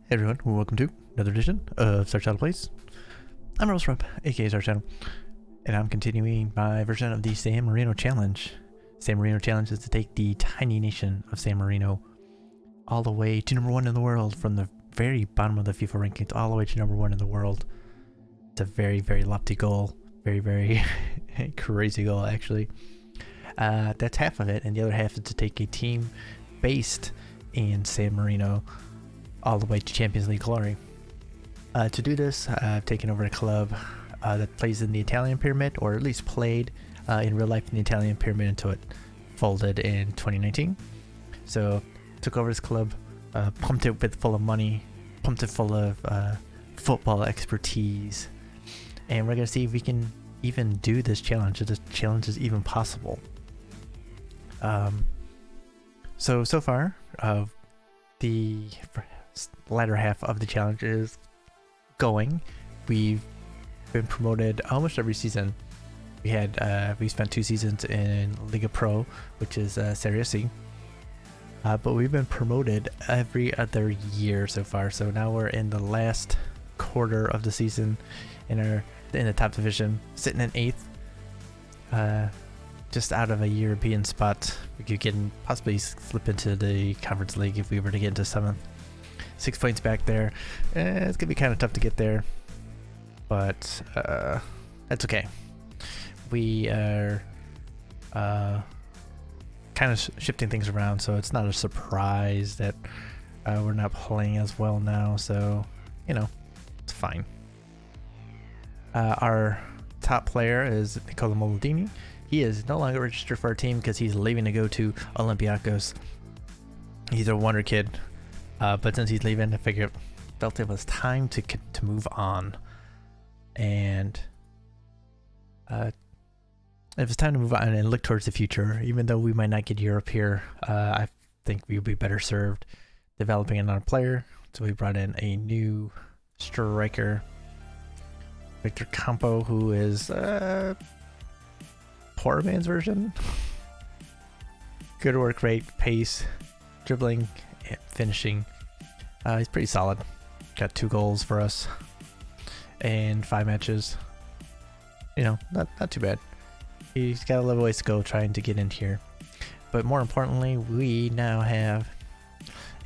Hey everyone, welcome to another edition of Star Channel Plays. I'm Ramos, aka Star Channel, and I'm continuing my version of the San Marino Challenge. San Marino Challenge is to take the tiny nation of San Marino all the way to #1 in the world, from the very bottom of the FIFA rankings all the way to #1 in the world. It's a very, very lofty goal. Very, very crazy goal, actually. That's half of it, and the other half is to take a team based in San Marino all the way to Champions League glory. To do this, I've taken over a club that plays in the Italian pyramid, or at least played in real life in the Italian pyramid until it folded in 2019. So took over this club, pumped it full of money, pumped it full of football expertise, and we're gonna see if we can even do this challenge, if this challenge is even possible. So far, the latter half of the challenge is going. We've been promoted almost every season. We spent 2 seasons in Liga Pro, which is Serie C, but we've been promoted every other year so far. So now we're in the last quarter of the season in the top division, sitting in 8th, just out of a European spot. We could possibly slip into the Conference League if we were to get into 7th. 6 points back there. It's gonna be kind of tough to get there, but that's okay. We are kind of shifting things around, so it's not a surprise that we're not playing as well now. So it's fine. Our top player is Nicola Muldini. He is no longer registered for our team because he's leaving to go to Olympiacos. He's a Wonderkid. But since he's leaving, I felt it was time to move on, and it was time to move on and look towards the future. Even though we might not get Europe here, I think we would be better served developing another player. So we brought in a new striker, Victor Campo, who is poor man's version. Good work rate, pace, dribbling, finishing. He's pretty solid. Got 2 goals for us in 5 matches. Not too bad. He's got a little ways to go trying to get in here. But more importantly, we now have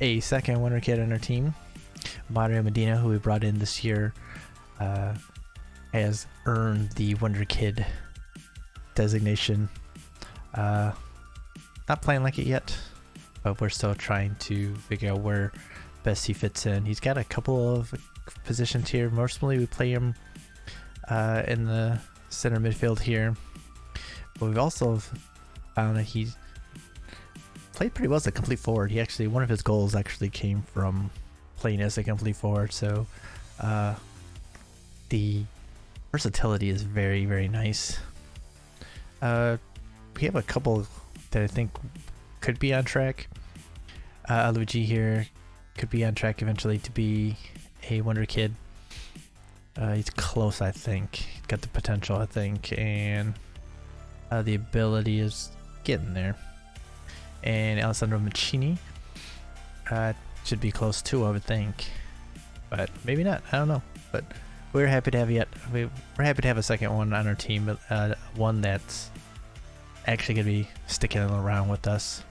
a second Wonderkid on our team. Medina, who we brought in this year, has earned the Wonderkid designation. Not playing like it yet, but we're still trying to figure out where best he fits in. He's got a couple of positions here. Mostly we play him in the center midfield here, but we've also found that he's played pretty well as a complete forward. One of his goals actually came from playing as a complete forward, so the versatility is very, very nice. We have a couple that I think could be on track. Luigi here could be on track eventually to be a Wonderkid. He's close, I think. He's got the potential, I think, and the ability is getting there. And Alessandro Mancini should be close too, I would think, but maybe not. I don't know. But we're happy to have a second one on our team, one that's actually gonna be sticking around with us.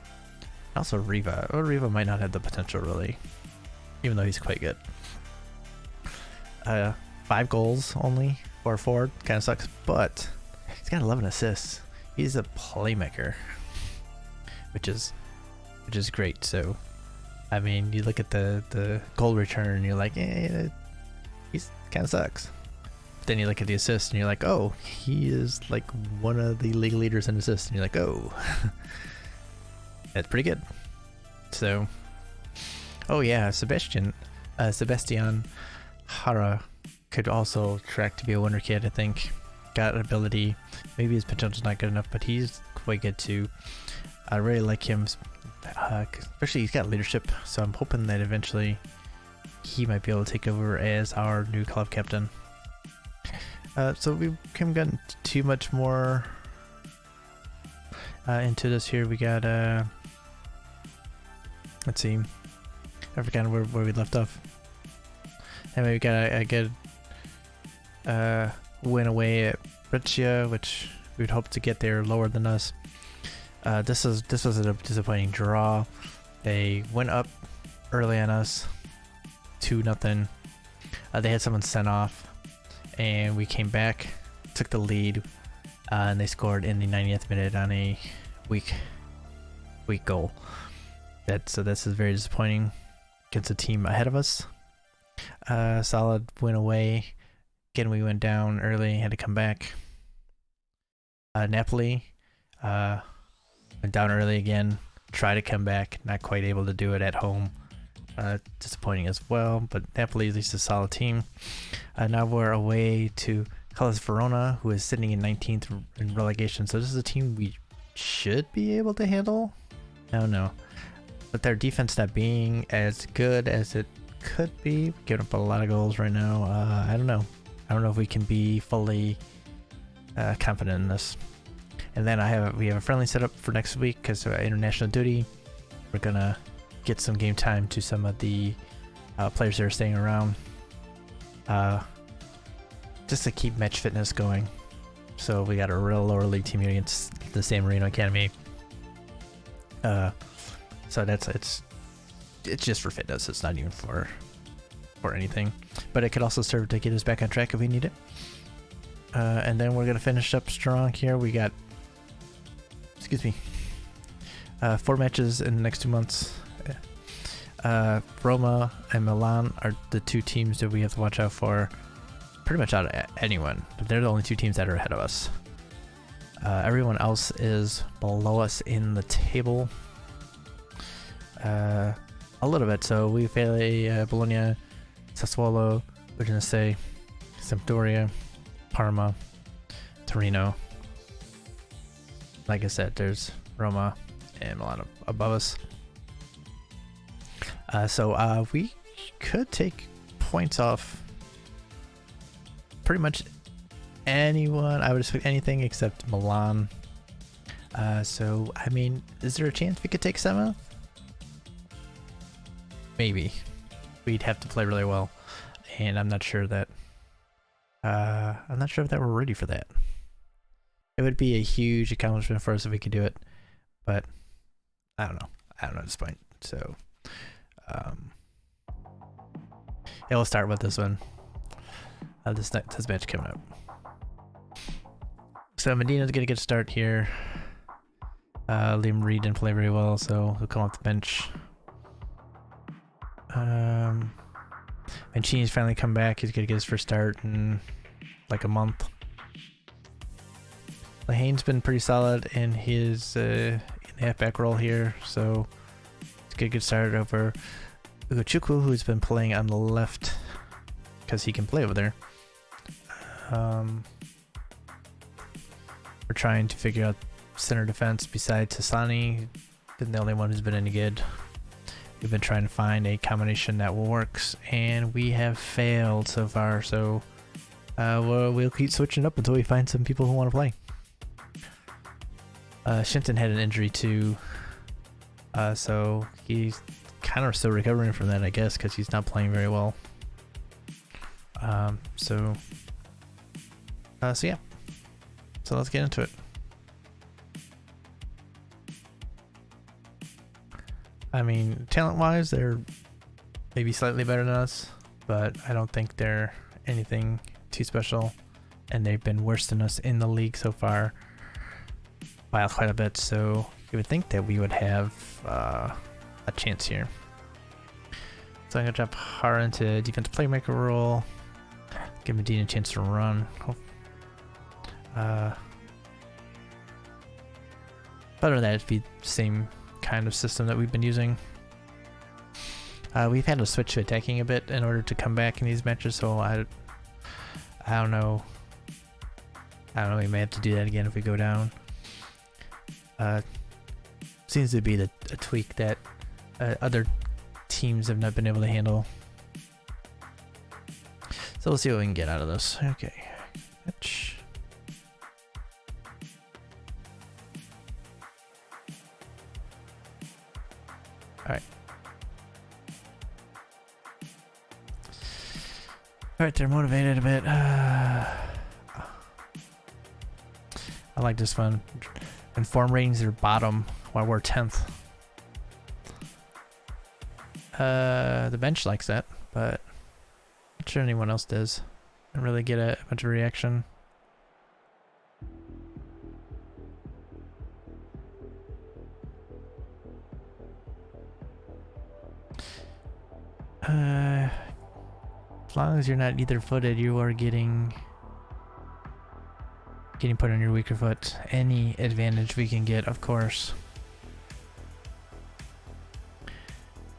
Also Riva. Riva might not have the potential really, even though he's quite good. 5 goals only for a forward, kind of sucks, but he's got 11 assists. He's a playmaker, which is great. So I mean, you look at the goal return and you're like, he's kind of sucks. But then you look at the assists and you're like, oh, he is like one of the league leaders in assists, and you're like, oh. That's pretty good. So, oh yeah, Sebastian Hara could also track to be a Wonderkid, I think. Got ability. Maybe his potential's not good enough, but he's quite good too. I really like him, especially he's got leadership, so I'm hoping that eventually he might be able to take over as our new club captain. So we haven't gotten too much more into this here. We got let's see, I forgot where we left off. And we got a good win away at Brescia, which we'd hope to get there lower than us. This was a disappointing draw. They went up early on us, 2-0. They had someone sent off, and we came back, took the lead, and they scored in the 90th minute on a weak goal. So this is very disappointing against a team ahead of us. Solid win away. Again, we went down early, had to come back. Napoli went down early again, tried to come back, not quite able to do it at home. Disappointing as well, but Napoli is at least a solid team. Now we're away to Hellas Verona, who is sitting in 19th in relegation. So this is a team we should be able to handle. I don't know, but their defense not being as good as it could be, giving up a lot of goals right now. I don't know if we can be fully confident in this. And then we have a friendly setup for next week because international duty. We're gonna get some game time to some of the players that are staying around, just to keep match fitness going. So we got a real lower league team here against the San Marino Academy. So it's just for fitness. It's not even for anything, but it could also serve to get us back on track if we need it. And then we're gonna finish up strong here. We got, 4 matches in the next 2 months. Roma and Milan are the 2 teams that we have to watch out for. Pretty much out of anyone. They're the only 2 teams that are ahead of us. Everyone else is below us in the table. A little bit. So we play Bologna, Sassuolo, Udinese, Sampdoria, Parma, Torino. Like I said, there's Roma and Milan above us. So we could take points off pretty much anyone. I would expect anything except Milan. So I mean, is there a chance we could take 7th? Maybe. We'd have to play really well, and I'm not sure that we're ready for that. It would be a huge accomplishment for us if we could do it, but I don't know at this point. So yeah, we'll start with this one. This match coming up. So Medina's gonna get a start here. Liam Reed didn't play very well, so he'll come off the bench. Mancini's finally come back. He's gonna get his first start in like a month. Lahane's been pretty solid in his in the halfback role here, so it's a good start over Ugochukwu, who's been playing on the left because he can play over there. We're trying to figure out center defense besides Hassani. Been the only one who's been any good. We've been trying to find a combination that works, and we have failed so far. So we'll keep switching up until we find some people who want to play. Shinton had an injury too, so he's kind of still recovering from that, I guess, because he's not playing very well. So yeah. So let's get into it. I mean, talent-wise, they're maybe slightly better than us, but I don't think they're anything too special, and they've been worse than us in the league so far by quite a bit, so you would think that we would have a chance here. So I'm going to drop Hara into defensive playmaker role, give Medina a chance to run. Other than that, it'd be the same kind of system that we've been using. We've had to switch to attacking a bit in order to come back in these matches, so I don't know. We may have to do that again if we go down. Seems to be a tweak that other teams have not been able to handle. So we'll see what we can get out of this. Okay. Alright. Alright, they're motivated a bit. I like this one. Inform ratings are bottom while we're 10th. The bench likes that, but I'm not sure anyone else does. I don't really get a bunch of reaction. As long as you're not either footed, you are getting put on your weaker foot. Any advantage we can get, of course.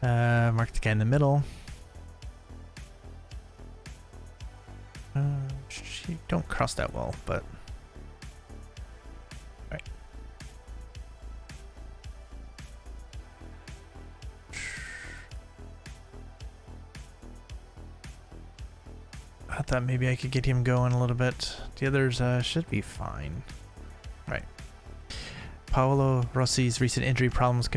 Mark the guy in the middle. Don't cross that wall, but alright. I thought maybe I could get him going a little bit. The others should be fine. Right. Paolo Rossi's recent injury problems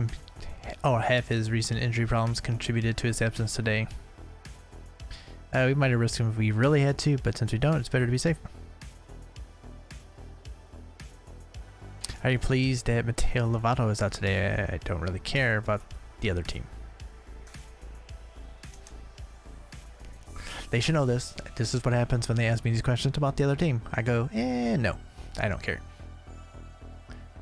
have his recent injury problems contributed to his absence today. We might have risked him if we really had to, but since we don't, it's better to be safe. Are you pleased that Matteo Lovato is out today? I don't really care about the other team. They should know this. This is what happens when they ask me these questions about the other team. I go, no, I don't care.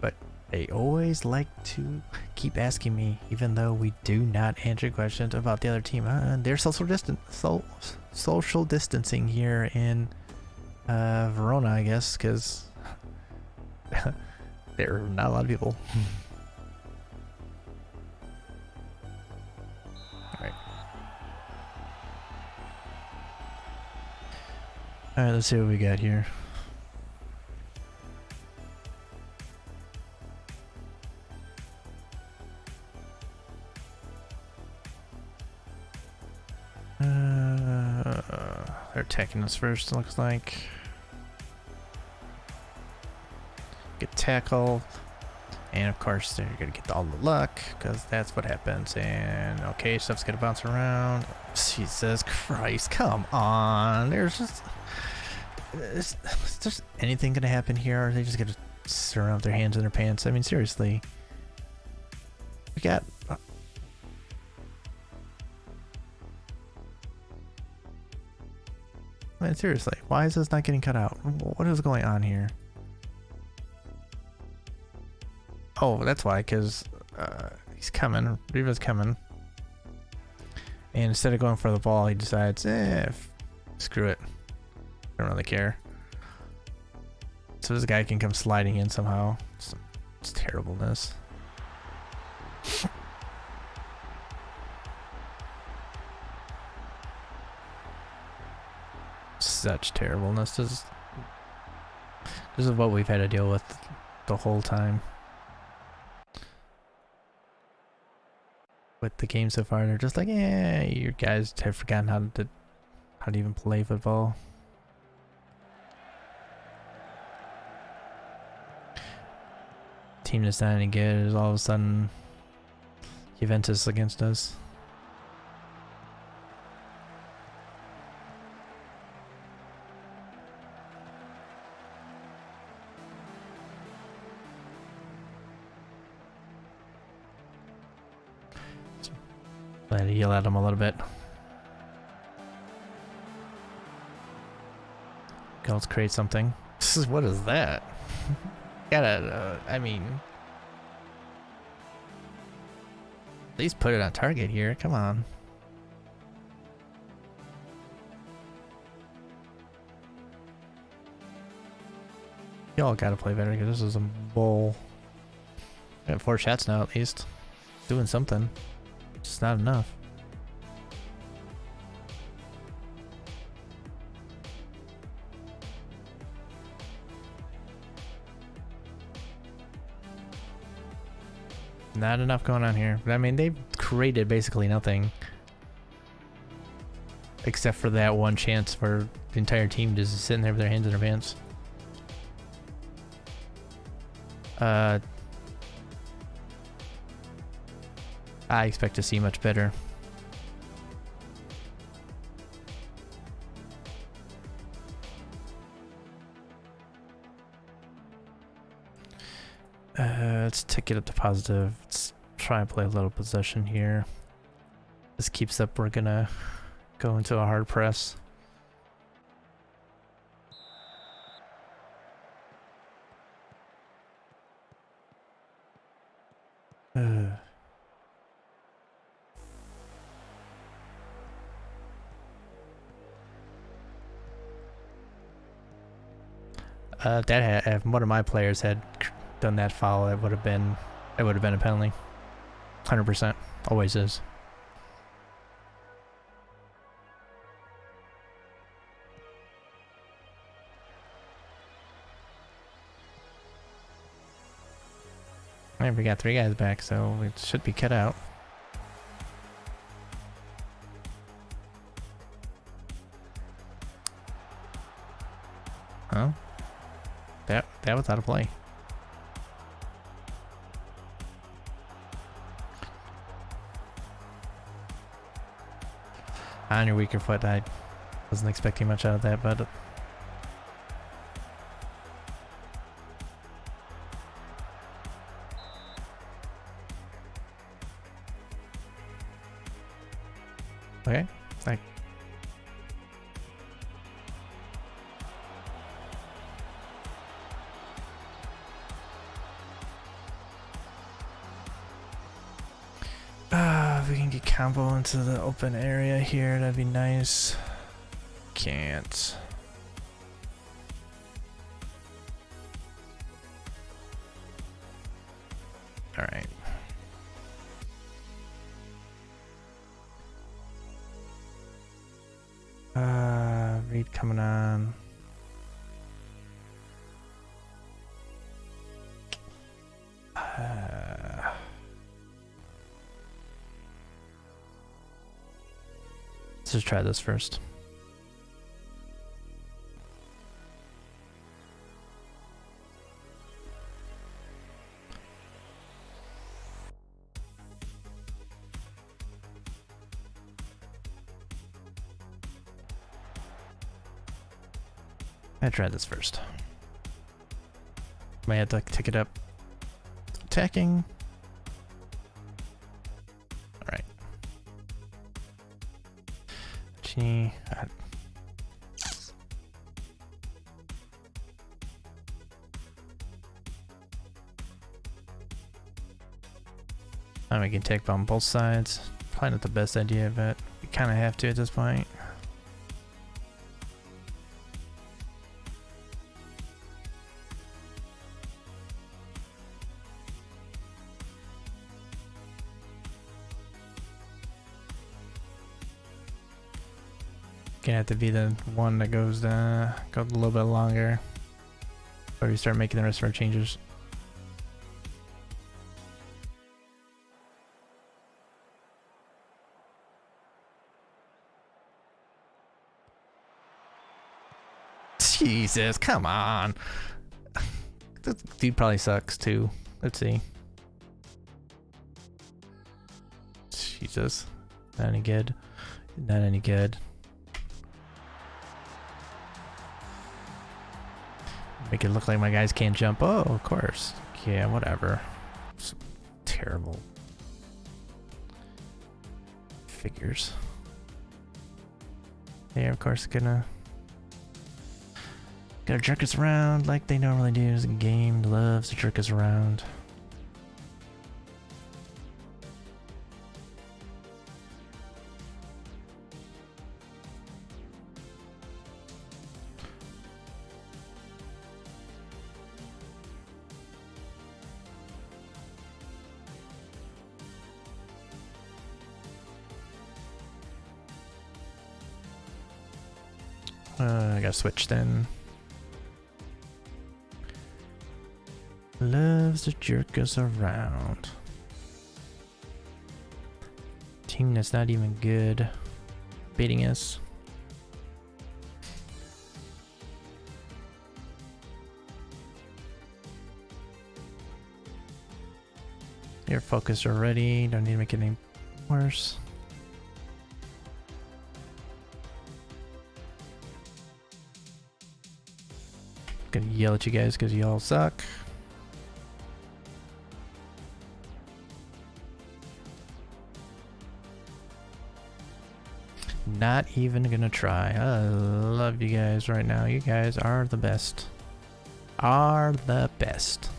But they always like to keep asking me, even though we do not answer questions about the other team. They're social distancing here in Verona, I guess, because there are not a lot of people. Alright, let's see what we got here. They're attacking us first, it looks like. Get tackle. And of course, they're gonna get all the luck, because that's what happens. And okay, stuff's gonna bounce around. Jesus Christ, come on. Is just anything gonna happen here? Or are they just gonna sit around with their hands in their pants? I mean, seriously. We got... I mean, seriously, why is this not getting cut out? What is going on here? Oh, that's why, because he's coming. Riva's coming. And instead of going for the ball, he decides, screw it. Don't really care. So this guy can come sliding in somehow. It's terribleness. Such terribleness. This is what we've had to deal with the whole time. With the game so far, they're just like, you guys have forgotten how to even play football. Team that's not any good is all of a sudden Juventus against us. I had to yell at him a little bit. Okay, let's create something. What is that? Gotta, I mean... At least put it on target here, come on. Y'all gotta play better because this is a bull. I got 4 shots now at least. Doing something. It's not enough. Not enough going on here. But I mean, they've created basically nothing. Except for that one chance where the entire team just is sitting there with their hands in their pants. I expect to see much better. Let's take it up to positive. Let's try and play a little possession here. This keeps up, we're gonna go into a hard press. If one of my players had done that foul, it would have been a penalty. 100%, always is. And we got 3 guys back, so it should be cut out. Oh, that was out of play. On your weaker foot, I wasn't expecting much out of that, but okay, like if we can get Campo into the open area here, that'd be nice. Can't. All right. Reed coming on. Let's just try this first. I tried this first. Might have to tick it up. Attacking. Alright. Gee. We can take on both sides. Probably not the best idea, but we kind of have to at this point. Gonna have to be the one that goes a little bit longer before we start making the rest of our changes. Jesus, come on. This dude probably sucks too. Let's see. Jesus. Not any good. Not any good. Make it look like my guys can't jump. Oh, of course. Yeah, whatever. It's terrible. Figures. They're of course gonna jerk us around like they normally do. This game loves to jerk us around. I gotta switch then. Loves to jerk us around. Team that's not even good. Beating us. You're focused already. Don't need to make it any worse. Gonna yell at you guys because y'all suck. Not even gonna try. I love you guys right now. You guys are the best. Are the best.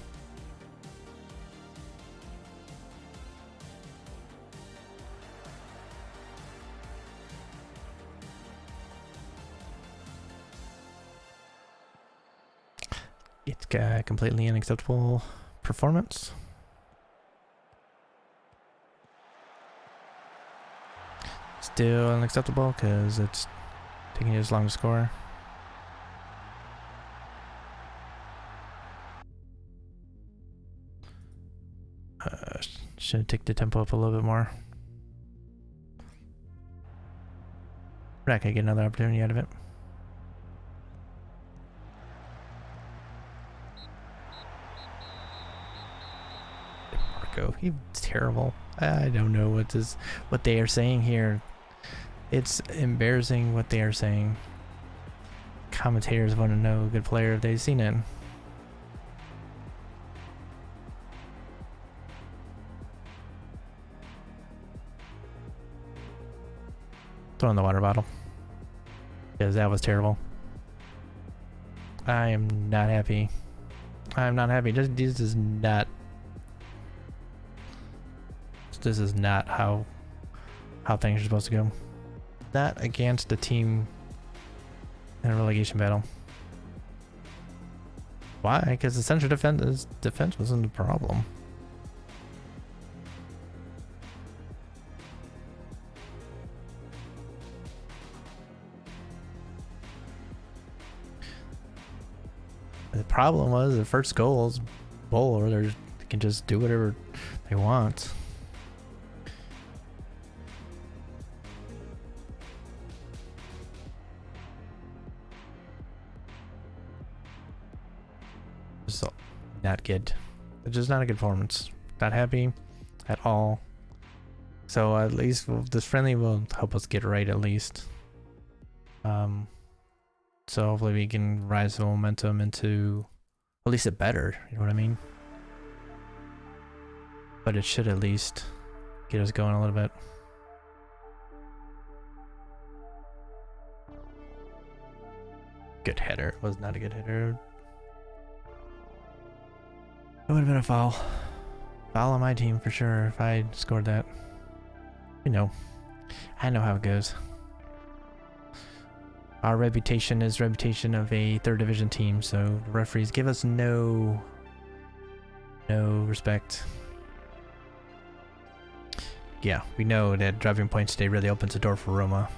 It's got completely unacceptable performance. Still unacceptable because it's taking as long to score. Should take the tempo up a little bit more. We're not gonna get another opportunity out of it. Marco, he's terrible. I don't know what they are saying here. It's embarrassing what they are saying. Commentators want to know a good player if they've seen it. Throwing the water bottle. Because that was terrible. I am not happy. I'm not happy. This is not... This is not how things are supposed to go. Not against the team in a relegation battle. Why? Because the central defense wasn't the problem. The problem was the first goal is bowler. They can just do whatever they want. Just not good. It's just not a good performance. Not happy at all. So at least this friendly will help us get right at least. So hopefully we can rise the momentum into at least a better, you know what I mean? But it should at least get us going a little bit. Good header. It was not a good header. It would have been a foul. Foul on my team for sure if I scored that. You know. I know how it goes. Our reputation is reputation of a third division team, so the referees give us no respect. Yeah, we know that dropping points today really opens the door for Roma.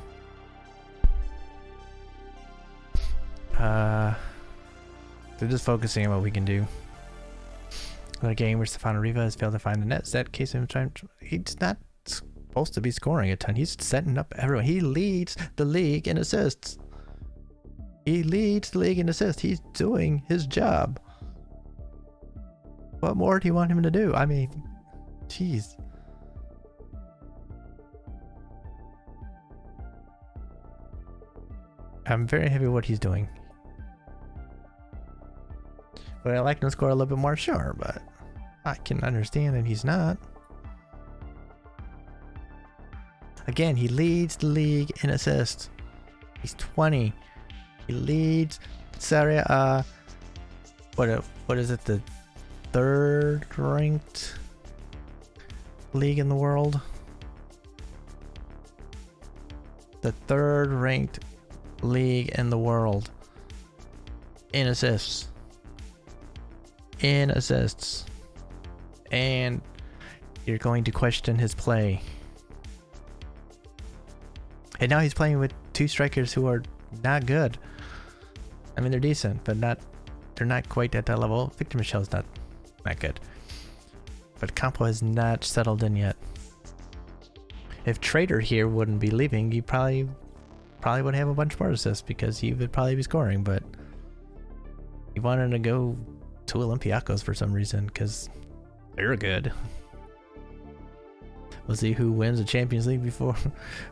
They're just focusing on what we can do. A game where Stefano Riva has failed to find the net. That case of trying, he's not supposed to be scoring a ton. He's setting up everyone. He leads the league in assists. He leads the league in assists. He's doing his job. What more do you want him to do? I mean, jeez. I'm very happy with what he's doing. Would I like him to score a little bit more? Sure, but I can understand that he's not. Again, he leads the league in assists. He's 20. He leads Serie A. What is it? The third ranked league in the world? The third ranked league in the world in assists. In assists. And you're going to question his play. And now he's playing with two strikers who are not good. I mean, they're decent, but they're not quite at that level. Victor Michel's not good. But Campo has not settled in yet. If Trader here wouldn't be leaving, he probably would have a bunch more assists because he would probably be scoring, but he wanted to go to Olympiacos for some reason because they're good. We'll see who wins the Champions League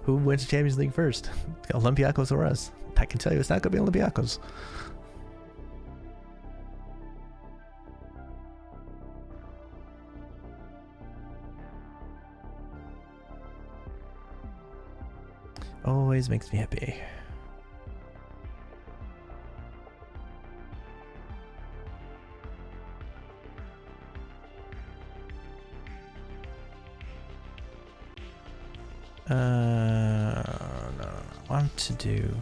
who wins the Champions League first, Olympiacos or us. I can tell you it's not going to be Olympiacos. Always makes me happy. No. I want to do.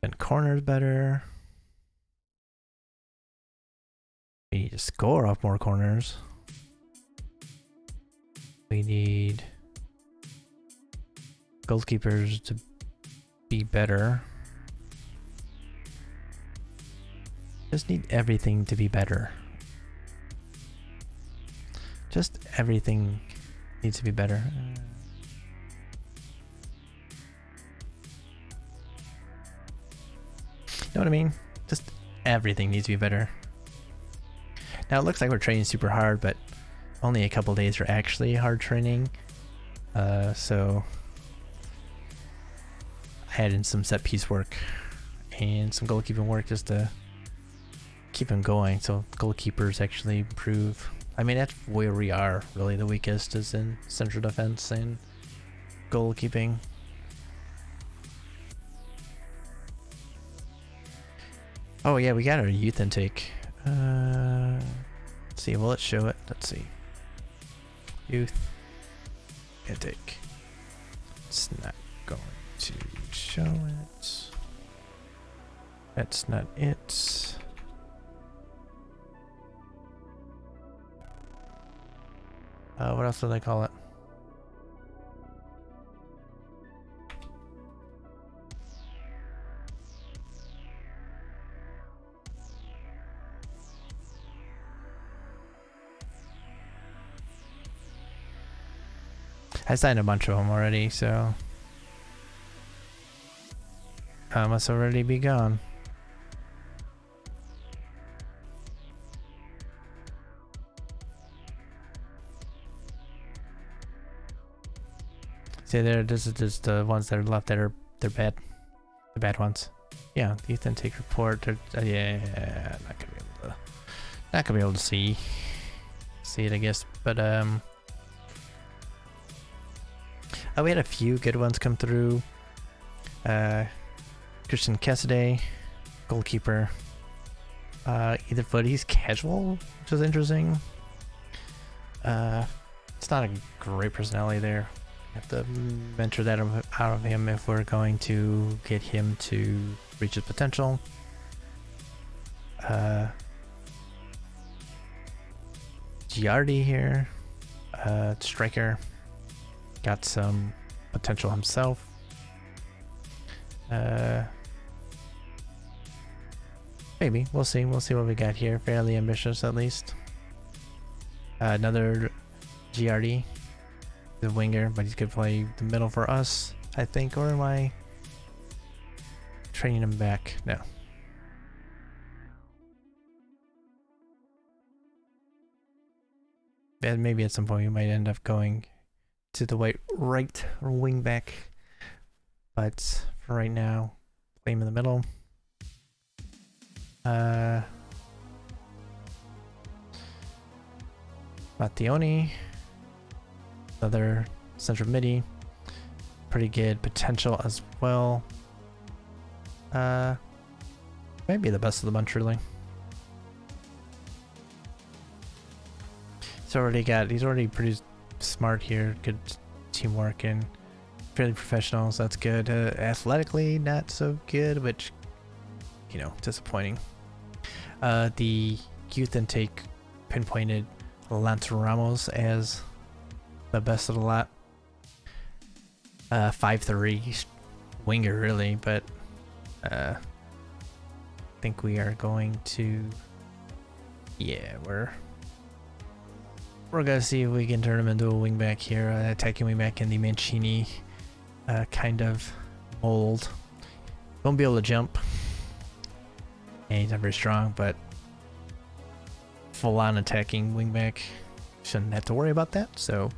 And corners better. We need to score off more corners. We need goalkeepers to be better. Just need everything to be better. Just everything needs to be better. You know what I mean? Just everything needs to be better. Now it looks like we're training super hard, but only a couple days are actually hard training. So I had in some set piece work and some goalkeeping work just to keep them going, so goalkeepers actually improve. I mean, that's where we are really the weakest, is in central defense and goalkeeping. Oh yeah, we got our youth intake. Let's see, will it show it? Let's see. Youth intake. It's not going to show it. That's not it. What else do they call it? I signed a bunch of them already, so I must already be gone. See there, this is just the ones that are left that are they're bad, the bad ones. Yeah, the youth intake report. Yeah, not gonna be able to see it, I guess. But oh, we had a few good ones come through. Christian Cassidy, goalkeeper. Either footy's casual, which is interesting. It's not a great personality there. Have to venture that out of him if we're going to get him to reach his potential. Giardi here, striker, got some potential himself. Maybe we'll see what we got here. Fairly ambitious, at least. Another Giardi, the winger, but he's gonna play the middle for us, I think. Or am I training him back? No. And maybe at some point we might end up going to the right wing back, but for right now, play him in the middle. Mattioni, another central midi, pretty good potential as well. Maybe the best of the bunch, really. He's already pretty smart here, good teamwork and fairly professional, so that's good. Athletically, not so good, which, you know, disappointing. The youth intake pinpointed Ramos as the best of the lot. 5'3", winger really, but I think we are going to, yeah, we're gonna see if we can turn him into a wingback here, attacking wingback in the Mancini kind of mold. Won't be able to jump. And he's not very strong, but full-on attacking wingback. Shouldn't have to worry about that, so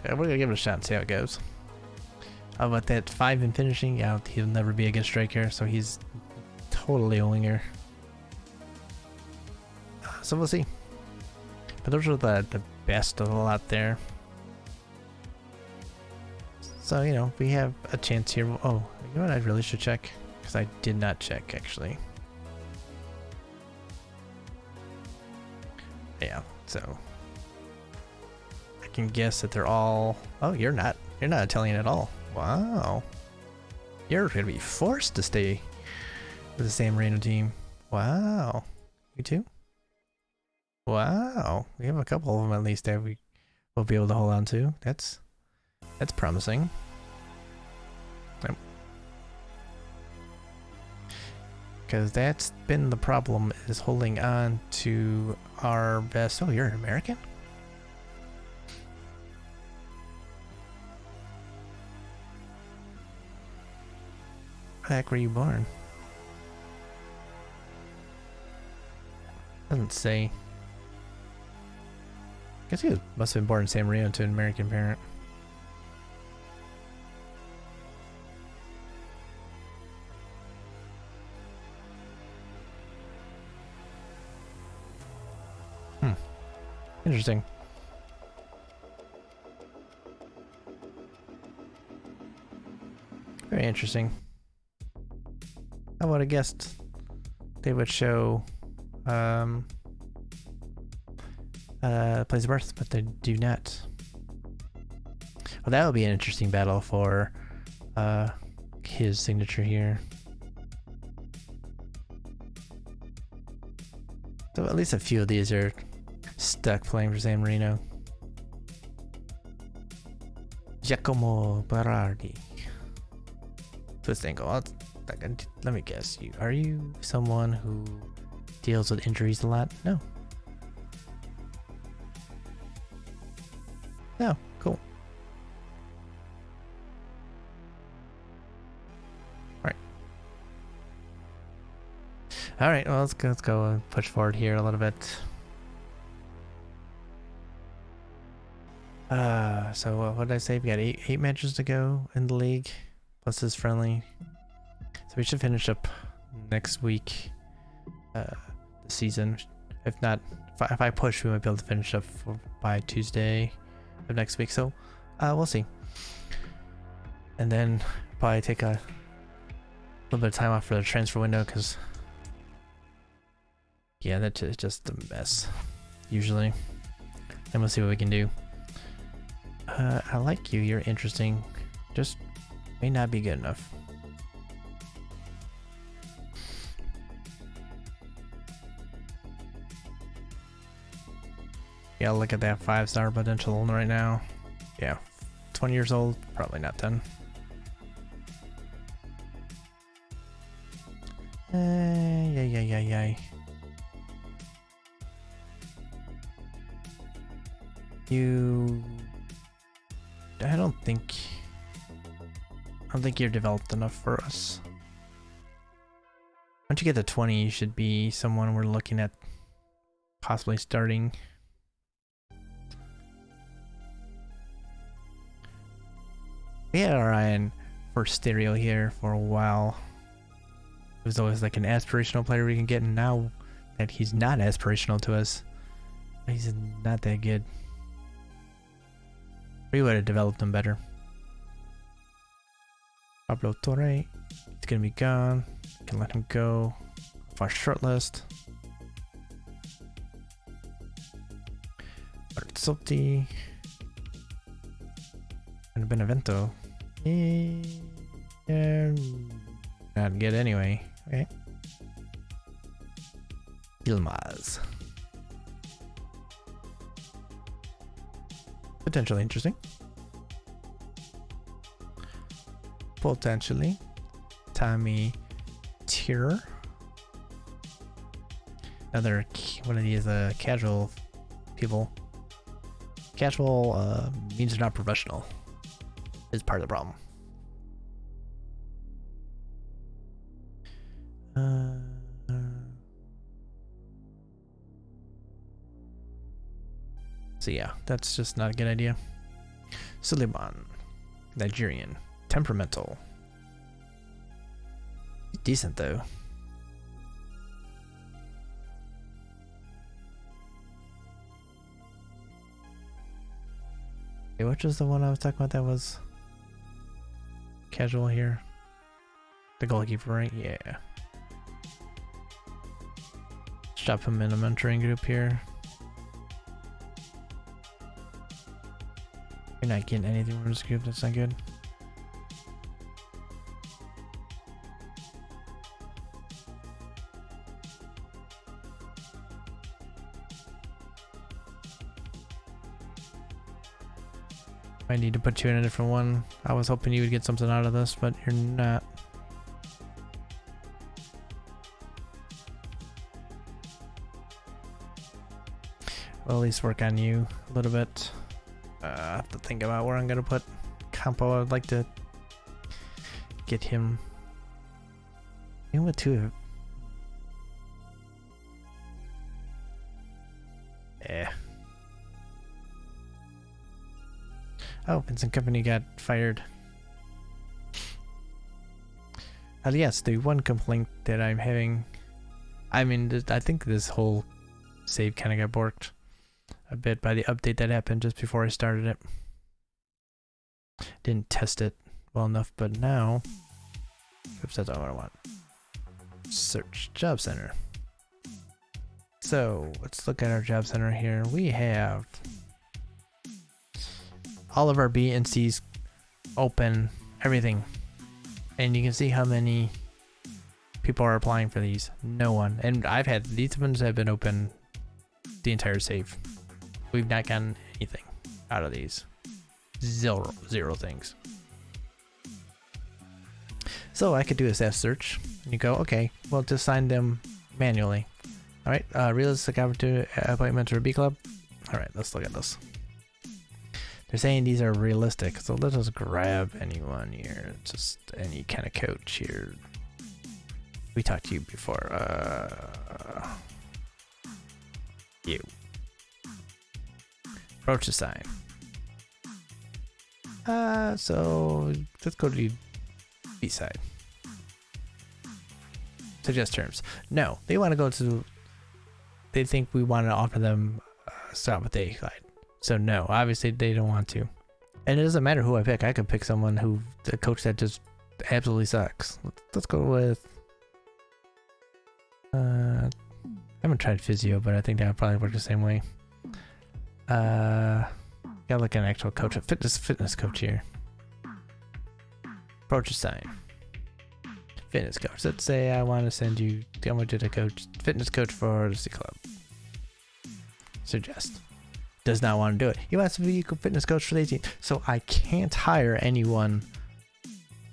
we're gonna give it a shot and see how it goes. How about that 5 in finishing? Yeah, he'll never be a good striker, so he's totally a winger. So we'll see. But those are the best of the lot there. So, you know, we have a chance here. Oh, you know what I really should check? Because I did not check, actually. Yeah, so I can guess that they're all... Oh, you're not Italian at all. Wow. You're going to be forced to stay with the San Marino team. Wow. You too? Wow. We have a couple of them at least that we will be able to hold on to. That's promising. Yep. Because that's been the problem, is holding on to our best... Oh, you're an American? Where the heck were you born? Doesn't say. Guess he must have been born in San Marino to an American parent. Interesting. Very interesting. I would have guessed they would show place of birth, but they do not. Well, that would be an interesting battle for his signature here. So at least a few of these are stuck playing for San Marino. Giacomo Berardi. Twist ankle. Let me guess. Are you someone who deals with injuries a lot? No. No. Cool. All right. Well, let's go and push forward here a little bit. So what did I say? We got eight matches to go in the league, plus this friendly. So we should finish up next week, the season. If not, if I push, we might be able to finish up by Tuesday of next week. So we'll see. And then probably take a little bit of time off for the transfer window, because yeah, that's just a mess usually. And we'll see what we can do. I like you. You're interesting. Just may not be good enough. Yeah, look at that 5-star potential right now. Yeah, 20 years old, probably not done. Yeah. I don't think you're developed enough for us. Once you get to 20, you should be someone we're looking at possibly starting. We had our eye on for Stereo here for a while. It was always like an aspirational player we can get, and now that he's not aspirational to us, he's not that good. We would have developed him better. Pablo Torre, he's gonna be gone. Can let him go off our short list. Marzotти and Benevento. Not good anyway. Okay. Ilmaz. Potentially interesting. Potentially. Tommy Tier. Another one of these casual people. Casual means they're not professional. Is part of the problem. So yeah, that's just not a good idea. Suleiman, Nigerian, temperamental. Decent though. Okay, which was the one I was talking about that was casual here? The goalkeeper, right? Yeah. Let's drop him in a mentoring group here. You're not getting anything from this group, that's not good. I need to put you in a different one. I was hoping you would get something out of this, but you're not. Well, at least work on you a little bit. I have to think about where I'm gonna put Campo. I'd like to get him in with two. Oh, Vincent Company got fired. Yes, the one complaint that I'm having, I mean, I think this whole save kind of got borked a bit by the update that happened just before I started it. Didn't test it well enough, but now, oops, that's not what I want. Search Job Center. So let's look at our Job Center here. We have all of our B and C's open, everything. And you can see how many people are applying for these. No one. And I've had, these ones have been open the entire save. We've not gotten anything out of these. Zero things. So I could do a staff search. And you go, okay, well, just sign them manually. All right, realistic opportunity appointment to a B club. All right, let's look at this. They're saying these are realistic, so let us grab anyone here, just any kind of coach here. We talked to you before. You. Approach the sign. So let's go to the B side. Suggest terms. No, they want to go to. They think we want to offer them start with A side. So no, obviously they don't want to. And it doesn't matter who I pick. I could pick someone who, a coach that just absolutely sucks. Let's go with, I haven't tried physio, but I think that would probably work the same way. Gotta look at an actual coach, a fitness coach here. Approach a sign. Fitness coach. Let's say I want to send you, I want to the coach, fitness coach for the C club. Suggest. Does not want to do it. He wants to be a fitness coach for the 18. So I can't hire anyone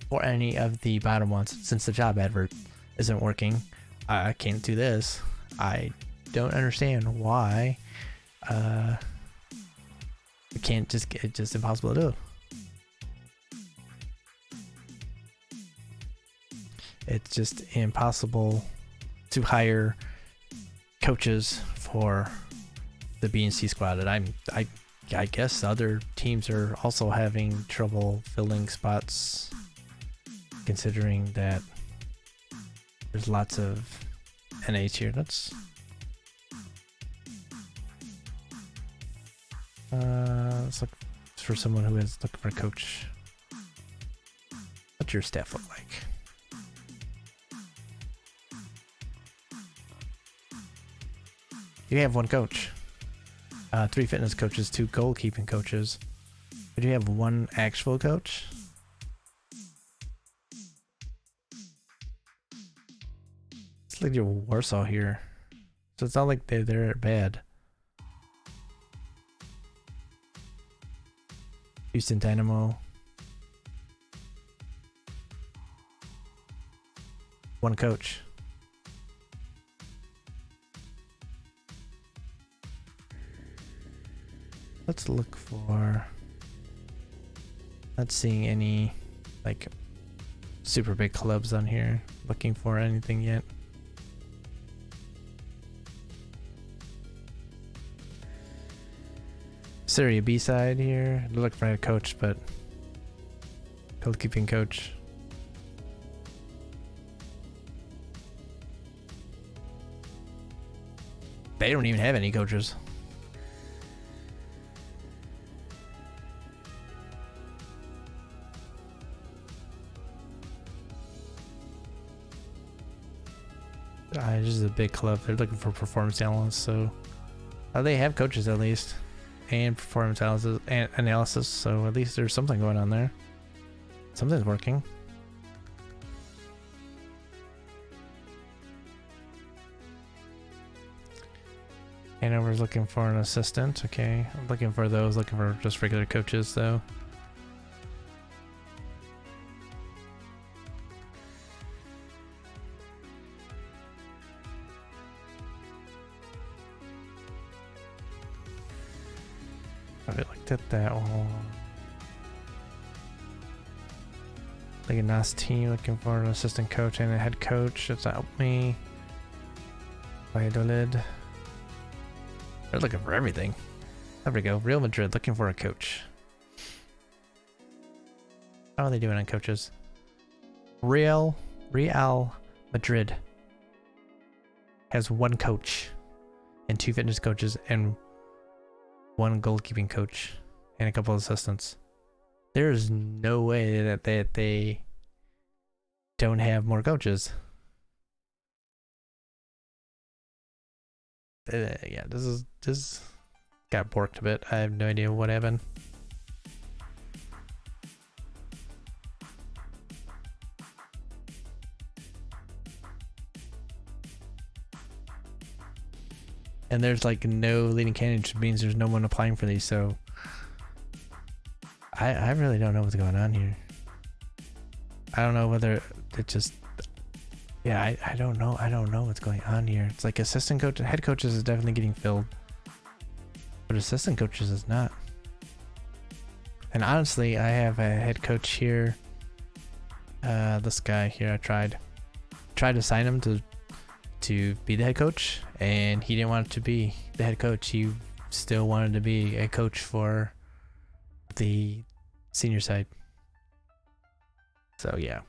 or any of the bottom ones since the job advert isn't working. I can't do this. I don't understand why. I can't just, it's just impossible to do. It's just impossible to hire coaches for the B and C squad, and I guess other teams are also having trouble filling spots, considering that there's lots of NAs here. Let's look for someone who is looking for a coach. What's your staff look like? You have one coach. 3 fitness coaches, 2 goalkeeping coaches. But you have 1 actual coach? It's like you're Warsaw here. So it's not like they're bad. Houston Dynamo. 1 coach. Let's look for, not seeing any like super big clubs on here looking for anything yet. Serie B side here. They're looking for a coach, but goalkeeping coach. They don't even have any coaches. This is a big club. They're looking for performance analysts, so they have coaches at least, and performance analysis. So at least there's something going on there. Something's working. Hanover's looking for an assistant. Okay, I'm looking for those. Looking for just regular coaches though. I looked at that one. Like a nice team looking for an assistant coach and a head coach. That's help me. Valladolid. They're looking for everything. There we go. Real Madrid looking for a coach. How are they doing on coaches? Real Madrid has one coach and 2 fitness coaches and 1 goalkeeping coach and a couple of assistants. There's no way that they don't have more coaches. Yeah, this got borked a bit. I have no idea what happened. And there's like no leading candidate, which means there's no one applying for these, so I really don't know what's going on here. I don't know whether it just, yeah, I don't know. I don't know what's going on here. It's like assistant coach and head coaches is definitely getting filled, but assistant coaches is not. And honestly, I have a head coach here. This guy here, I tried to sign him to be the head coach, and he didn't want to be the head coach. He still wanted to be a coach for the senior side. So yeah.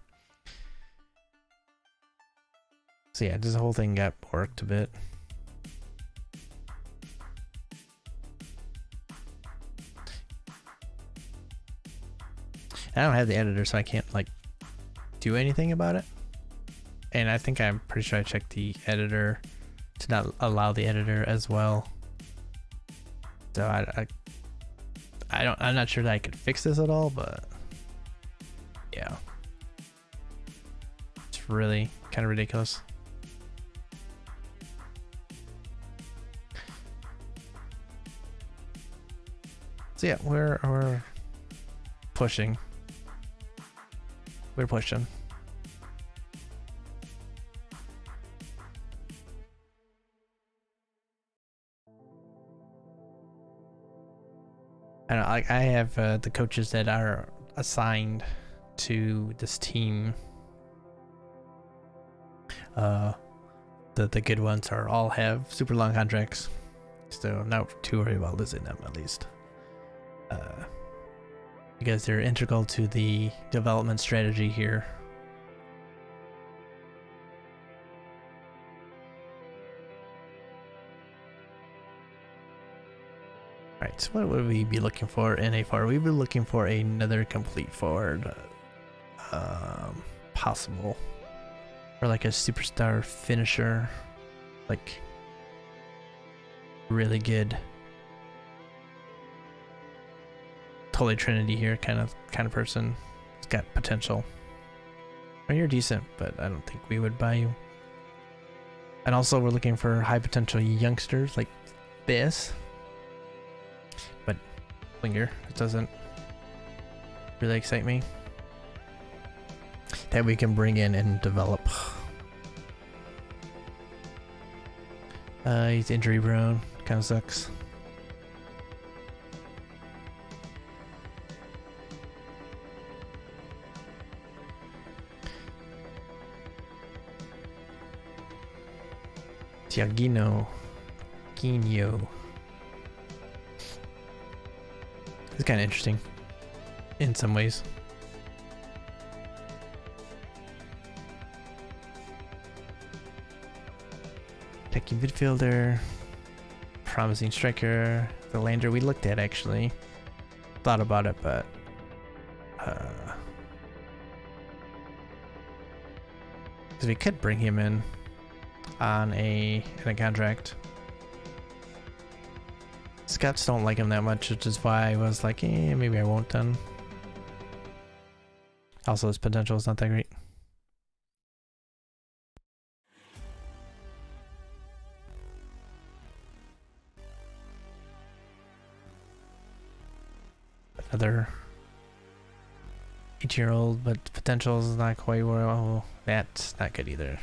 So yeah, this whole thing got worked a bit. I don't have the editor, so I can't like do anything about it. And I think I'm pretty sure I checked the editor to not allow the editor as well. So I'm not sure that I could fix this at all, but yeah. It's really kind of ridiculous. So yeah, we're pushing. We're pushing. I have the coaches that are assigned to this team. The good ones are all have super long contracts, so I'm not too worried about losing them at least. Because they're integral to the development strategy here. Alright, so what would we be looking for in a forward? We'd be looking for another complete forward. Possible. Or like a superstar finisher. Like really good. Holy Trinity here, kind of person. It's got potential. Well, you're decent, but I don't think we would buy you. And also we're looking for high potential youngsters like this. But winger, it doesn't really excite me. That we can bring in and develop. He's injury prone, kind of sucks. Tiaguinho. It's kind of interesting in some ways. Attacking midfielder, promising striker, the lander we looked at actually. Thought about it, but because we could bring him in on a contract. Scouts don't like him that much, which is why I was like, maybe I won't then. Also, his potential is not that great. Another 8-year-old, but potential is not quite where. Oh, that's not good either.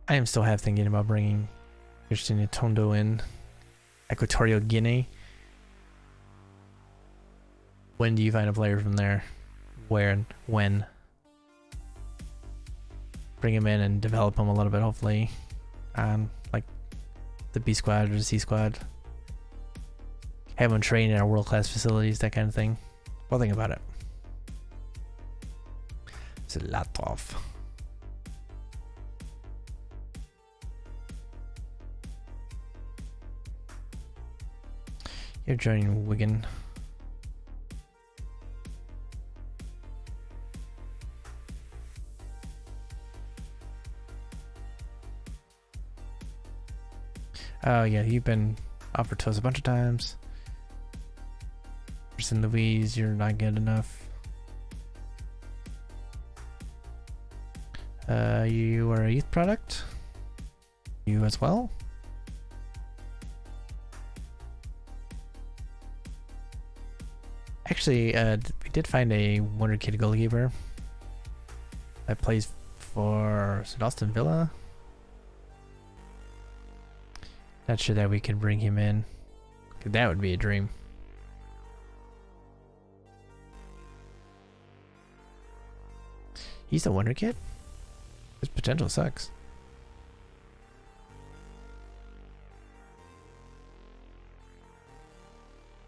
I am still half thinking about bringing Christian Tondo in. Equatorial Guinea. When do you find a player from there? Where and when? Bring him in and develop him a little bit, hopefully, on like the B squad or the C squad. Have him train in our world-class facilities, that kind of thing. Well, think about it. It's a lot off. You're joining Wigan. Oh yeah, you've been offered to us a bunch of times. Person Louise, you're not good enough. You are a youth product. You as well. Actually, we did find a Wonderkid goalkeeper that plays for Austin Villa. Not sure that we can bring him in. That would be a dream. He's a Wonderkid? His potential sucks.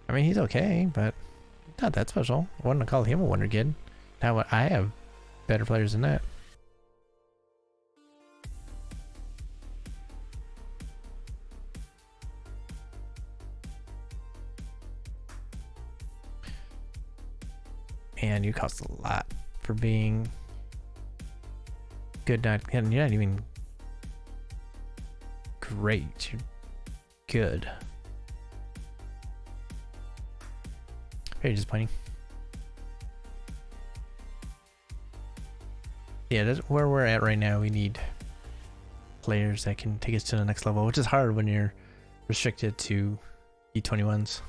I mean, he's okay, but not that special. I wouldn't call him a Wonderkid. Now I have better players than that. Man, you cost a lot for being good. You're not even great. You're good. Very disappointing. Yeah, that's where we're at right now. We need players that can take us to the next level, which is hard when you're restricted to E21s.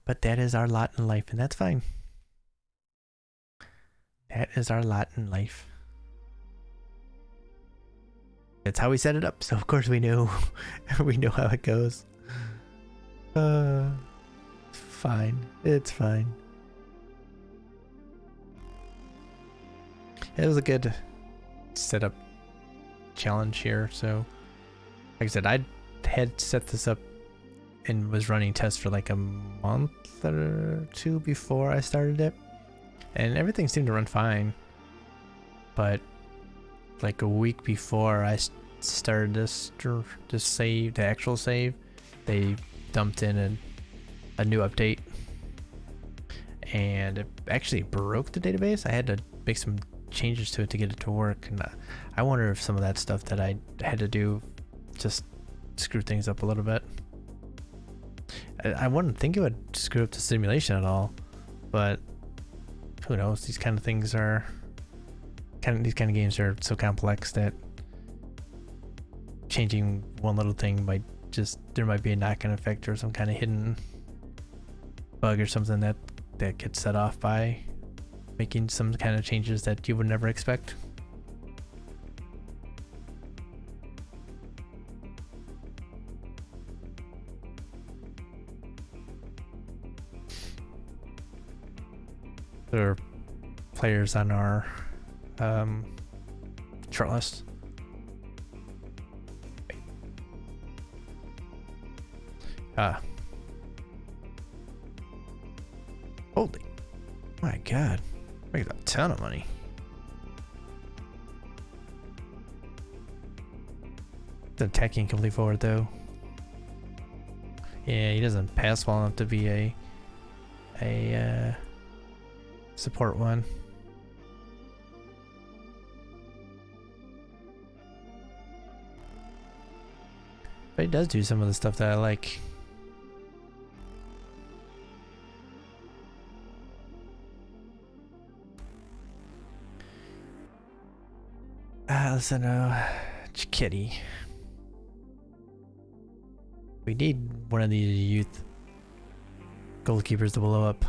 But that is our lot in life, and that's fine. That is our lot in life. That's how we set it up, so of course we know we know how it goes. Fine. It's fine. It was a good setup challenge here, so like I said, I had set this up and was running tests for like a month or two before I started it, and everything seemed to run fine. But like a week before I started this save, the actual save, they dumped in a new update, and it actually broke the database. I had to make some changes to it to get it to work, and I wonder if some of that stuff that I had to do just screwed things up a little bit. I wouldn't think it would screw up the simulation at all, but who knows? These kind of things are these kind of games are so complex that changing one little thing might there might be a knock-on effect or some kind of hidden bug or something that gets set off by making some kind of changes that you would never expect. There are players on our shortlist. Ah. Holy. My god. Makes a ton of money. The attacking can leap forward though. Yeah, he doesn't pass well enough to be a support one. But he does do some of the stuff that I like. Listen, Kitty. We need one of these youth goalkeepers to blow up.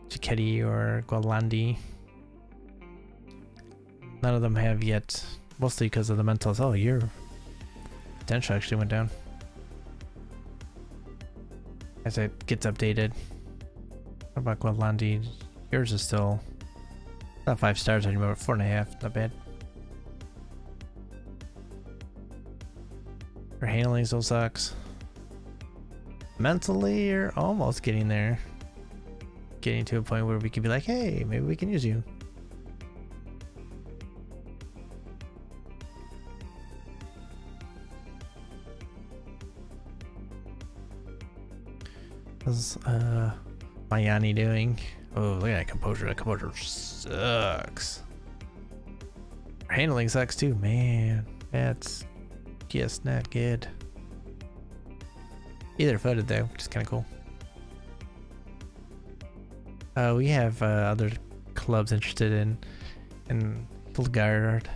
Chichetti or Gualandi. None of them have yet, mostly because of the mentals. Oh, your potential actually went down. As it gets updated. What about Gualandi? Yours is still not 5 stars anymore, 4.5, not bad. Her handling still sucks. Mentally, you're almost getting there. Getting to a point where we could be like, hey, maybe we can use you. How's Mayani doing? Oh, look at that composure. That composure sucks. Her handling sucks too, man. That's just not good. Either footed though, which is kind of cool. We have other clubs interested in Bulgard.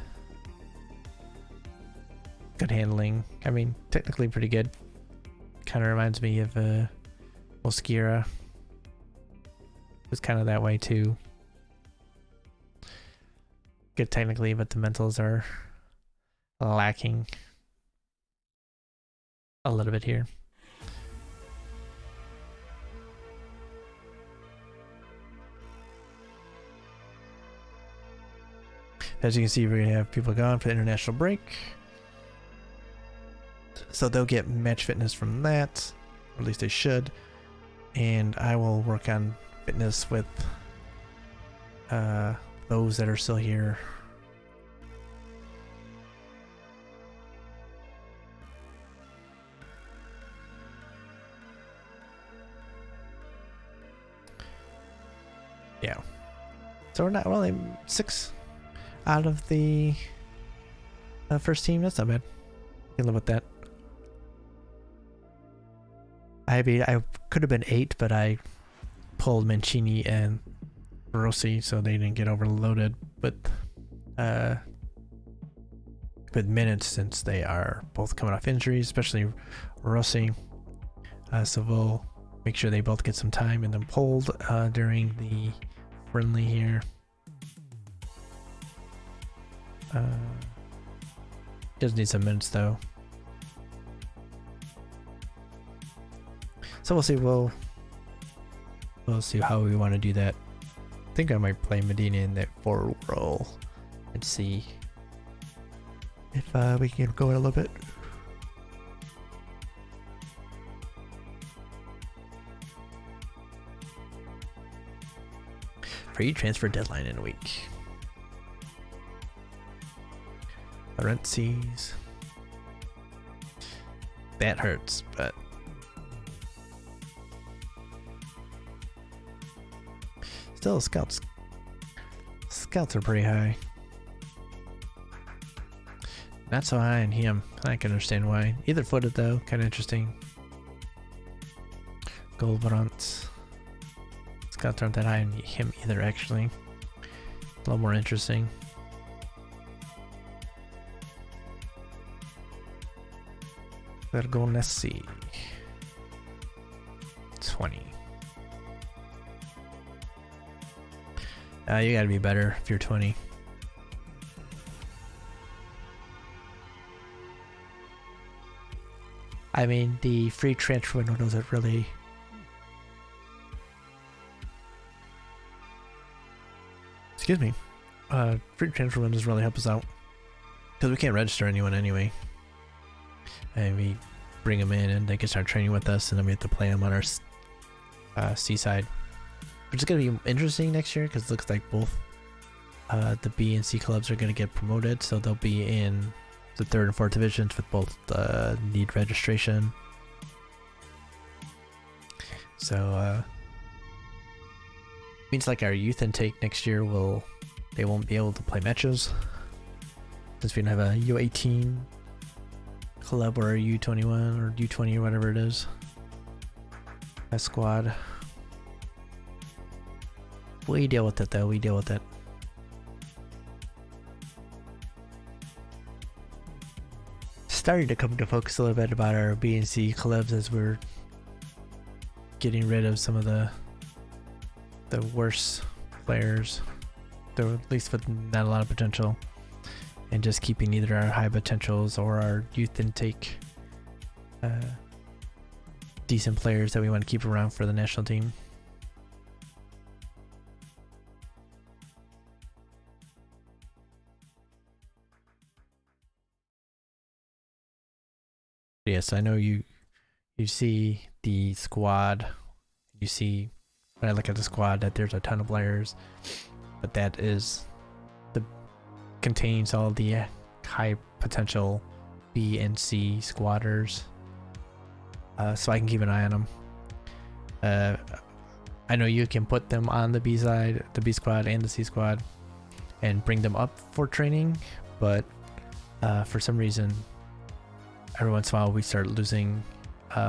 Good handling. I mean, technically pretty good. Kind of reminds me of Mosquera. It was kind of that way too. Good technically, but the mentals are lacking a little bit here. As you can see, we're going to have people gone for the international break. So they'll get match fitness from that. Or at least they should. And I will work on fitness with those that are still here. Yeah. So we're not, we're only 6 out of the first team. That's not bad. I can live with that. I mean, I could have been 8, but I pulled Mancini and Rossi so they didn't get overloaded with minutes since they are both coming off injuries, especially Rossi. So we'll make sure they both get some time and then pulled during the friendly here. Does need some minutes though. So we'll see. We'll see how we want to do that. I think I might play Medina in that forward role and see if we can go in a little bit. Free transfer deadline in a week. Parentheses. That hurts, but still, scouts are pretty high. Not so high in him. I can understand why. Either footed though, kind of interesting. Goldbrant. Scouts aren't that high in him either, actually. A little more interesting. Vergonesi. 20. You gotta be better if you're 20. I mean, the free transfer window doesn't really... Excuse me. Free transfer window doesn't really help us out. Because we can't register anyone anyway. And we bring them in and they can start training with us, and then we have to play them on our C side, which is going to be interesting next year because it looks like both the B and C clubs are going to get promoted, so they'll be in the 3rd and 4th divisions with both need registration. So means like our youth intake next year they won't be able to play matches since we don't have a U18 club or a U21 or U20 or whatever it is. A squad. We deal with it though, we deal with it. Starting to come to focus a little bit about our B and C clubs as we're getting rid of some of the worst players, though at least with not a lot of potential, and just keeping either our high potentials or our youth intake decent players that we want to keep around for the national team. Yes, I know you see the squad, you see when I look at the squad that there's a ton of players, but that is contains all the high potential B and C squatters, so I can keep an eye on them. I know you can put them on the B side, the B squad and the C squad, and bring them up for training, but for some reason every once in a while we start losing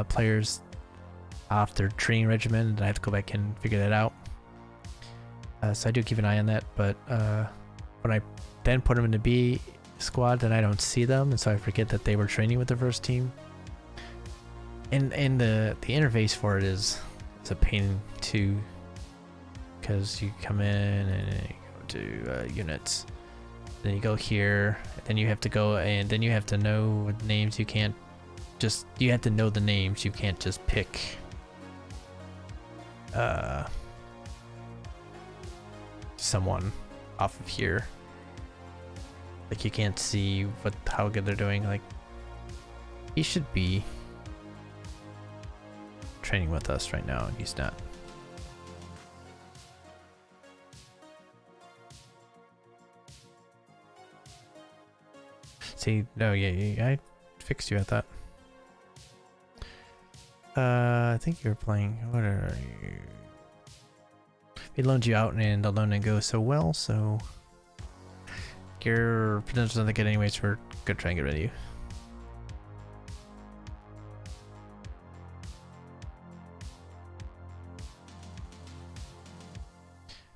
players off their training regimen, and I have to go back and figure that out. So I do keep an eye on that, but when I then put them in the B squad, then I don't see them, and so I forget that they were training with the first team. And the interface for it is a pain too, because you come in and you go to units, then you go here, then you have to go, and then you have to know names. You can't just, you have to know the names. You can't just pick someone off of here. Like, you can't see how good they're doing. Like, he should be training with us right now, and he's not. See, no, yeah, I fixed you, I thought. I think you were playing, what are you? We loaned you out and the loan didn't go so well, so your potential's not that good anyways, so we're gonna try and get rid of you.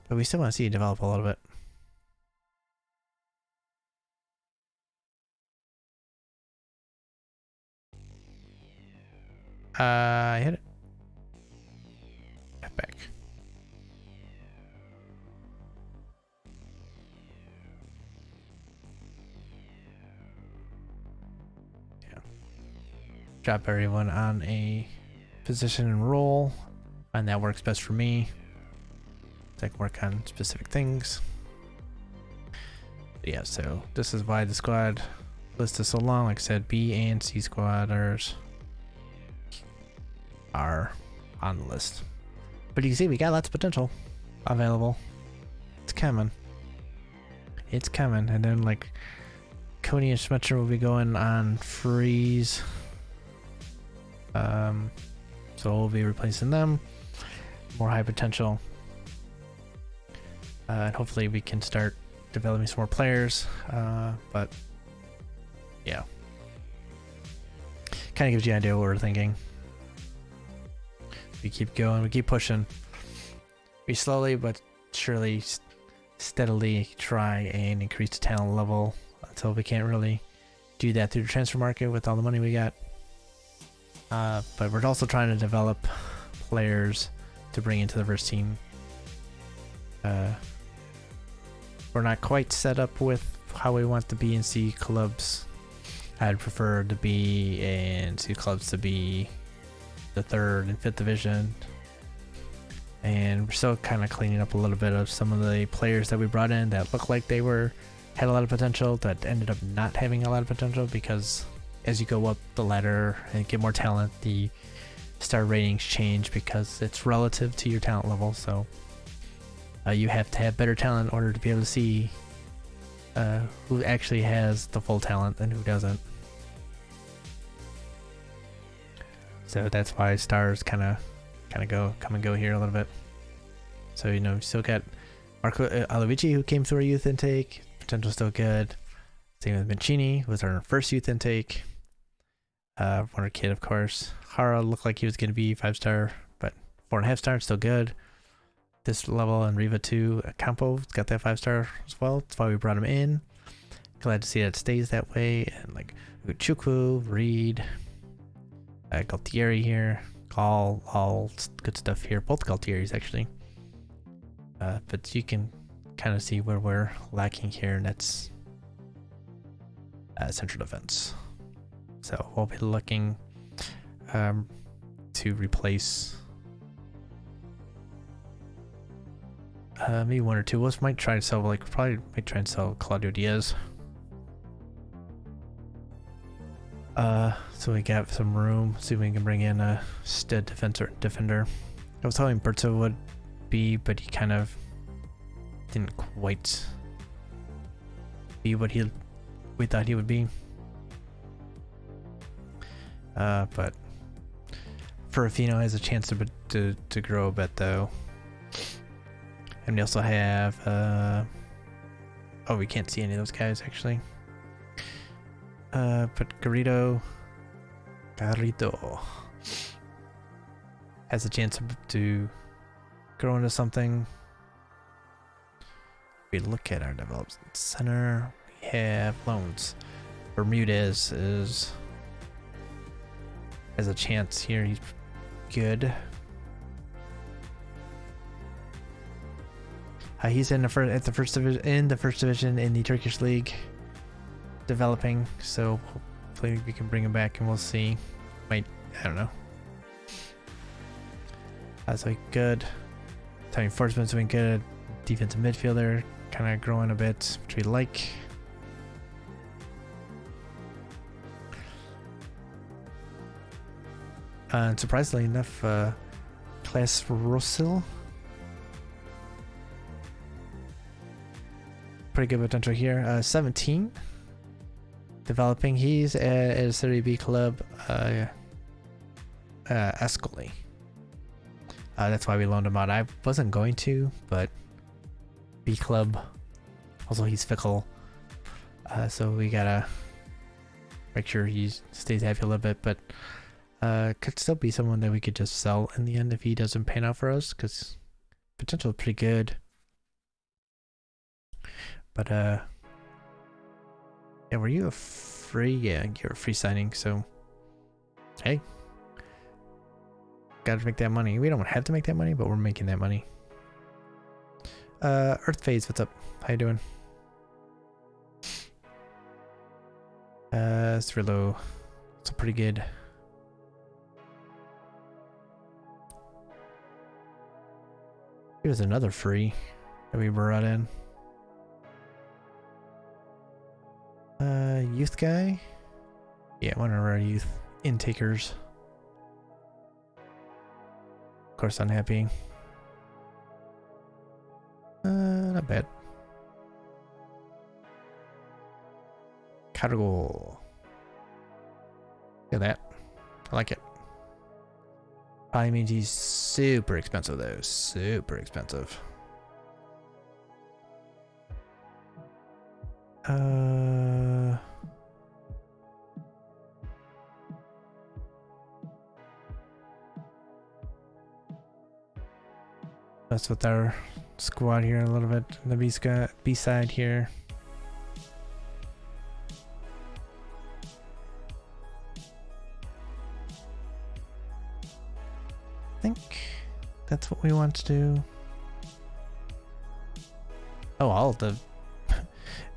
But we still want to see you develop a little bit. I hit it. Back. Yeah. Drop everyone on a position and role. Find that works best for me. So I can work on specific things. But yeah, so this is why the squad list is so long. Like I said, B and C squatters are on the list. But you can see we got lots of potential available. It's coming. It's coming. And then like Coney and Schmetzer will be going on freeze. So we'll be replacing them. More high potential. And hopefully we can start developing some more players. But yeah. Kind of gives you an idea what we're thinking. We keep going, we keep pushing. We slowly but surely, steadily try and increase the talent level until we can't really do that through the transfer market with all the money we got. But we're also trying to develop players to bring into the first team. We're not quite set up with how we want the B and C clubs. I'd prefer the B and C clubs to be the 3rd and 5th division, and we're still kind of cleaning up a little bit of some of the players that we brought in that looked like they had a lot of potential that ended up not having a lot of potential because as you go up the ladder and get more talent, the star ratings change because it's relative to your talent level. So you have to have better talent in order to be able to see who actually has the full talent and who doesn't. So that's why stars kind of come and go here a little bit. So you know, still got Marco Alovici, who came through our youth intake. Potential still good. Same with Mancini, was our first youth intake. Wonderkid, of course. Hara looked like he was going to be 5-star, but 4.5 stars, still good. This level, and Riva 2, Campo got that 5-star as well. That's why we brought him in. Glad to see that it stays that way. And like Uchukwu, Reed, Galtieri here. All good stuff here. Both Galtieris actually. But you can kind of see where we're lacking here, and that's central defense. So we'll be looking to replace maybe one or two. We might try to sell, like, probably might try and sell Claudio Diaz. So we got some room. See if we can bring in a stead defender. I was hoping Berto would be, but he kind of didn't quite be what we thought he would be. But Ferrafino has a chance to grow a bit though. And we also have oh, we can't see any of those guys actually. But Garrido has a chance to grow into something. We look at our development center. We have loans. Bermudez has a chance here. He's good. He's in the first division in the Turkish league, developing. So hopefully we can bring him back, and we'll see. I don't know. That's like good. Time enforcement's doing good. Defensive midfielder kind of growing a bit, which we like. And surprisingly enough, Claes Rossil, pretty good potential here. 17, developing. He's at a Serie B club, Ascoli. That's why we loaned him out. I wasn't going to, but B club. Also, he's fickle, so we gotta make sure he stays happy a little bit. But could still be someone that we could just sell in the end if he doesn't pan out for us, because potential is pretty good. But yeah, were you a free? Yeah, you're a free signing. So hey, gotta make that money. We don't have to make that money, but we're making that money. Earth Phase, what's up? How you doing? Cirillo, it's pretty good. Here's another free that we brought in. Youth guy? Yeah, one of our youth intakers. Of course, unhappy. Not bad. Cargo. Look at that. I like it. Probably means he's super expensive though. Super expensive. That's with our squad here a little bit. The B side here. I think that's what we want to do. Oh, all of the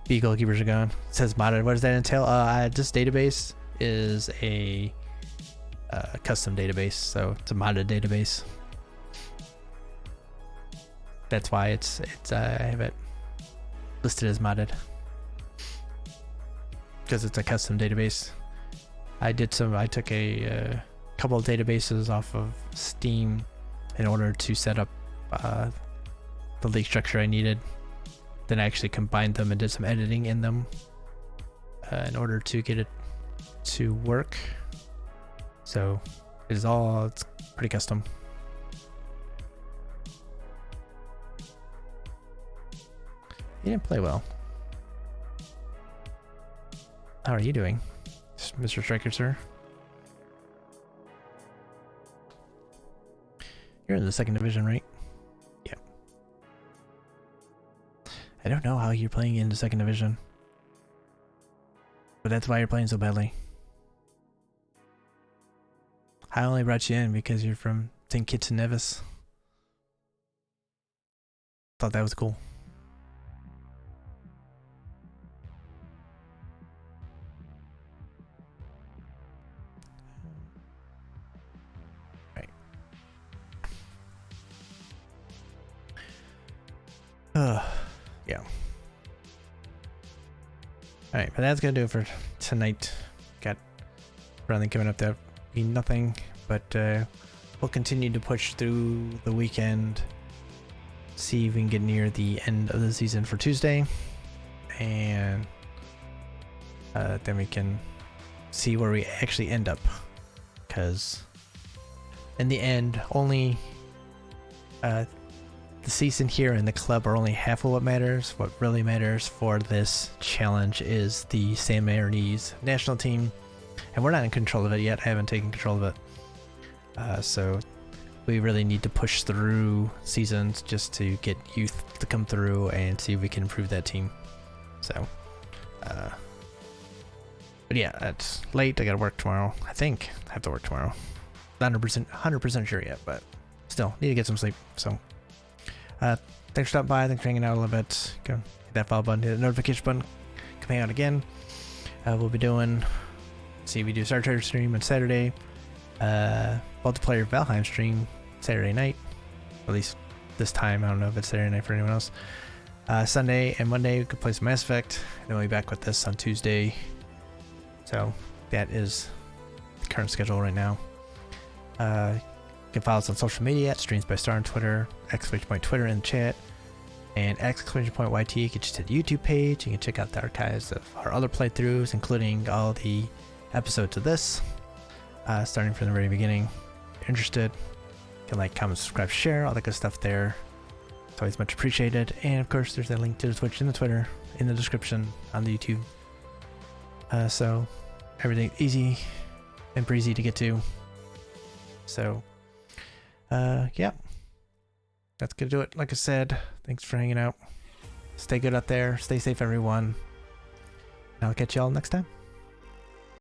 B goalkeepers are gone. It says modded. What does that entail? This database is a custom database, so it's a modded database. That's why it's I have it listed as modded, because it's a custom database. I took a couple of databases off of Steam in order to set up the league structure I needed. Then I actually combined them and did some editing in them in order to get it to work. So it's pretty custom. You didn't play well. How are you doing, Mr. Striker, sir? You're in the second division, right? Yeah. I don't know how you're playing in the second division, but that's why you're playing so badly. I only brought you in because you're from St. Kitts and Nevis. Thought that was cool. Yeah. Alright, but that's gonna do it for tonight. Got running coming up, that'll be nothing, but we'll continue to push through the weekend, see if we can get near the end of the season for Tuesday, and then we can see where we actually end up, because in the end, only the season here and the club are only half of what matters. What really matters for this challenge is the San Marinese national team, and we're not in control of it yet. I haven't taken control of it, so we really need to push through seasons just to get youth to come through and see if we can improve that team. So but yeah, it's late. I gotta work tomorrow. I think I have to work tomorrow. Not 100% sure yet, but still need to get some sleep. So thanks for stopping by. Thanks for hanging out a little bit. Go hit that follow button, hit the notification button. Come hang out again. We'll be doing, see, we do Star Trader stream on Saturday, multiplayer Valheim stream Saturday night, at least this time. I don't know if it's Saturday night for anyone else. Sunday and Monday we could play some Mass Effect, and then we'll be back with this on Tuesday. So that is the current schedule right now. You can follow us on social media at Streams by Star on Twitter, !Twitter in the chat, and !YT. You can just hit the YouTube page. You can check out the archives of our other playthroughs, including all the episodes of this, starting from the very beginning. If you're interested, you can like, comment, subscribe, share, all that good stuff there. It's always much appreciated. And of course, there's a link to the Twitch and the Twitter in the description on the YouTube. So everything easy and breezy to get to. So yeah, that's gonna do it. Like I said, thanks for hanging out. Stay good out there. Stay safe, everyone. And I'll catch y'all next time.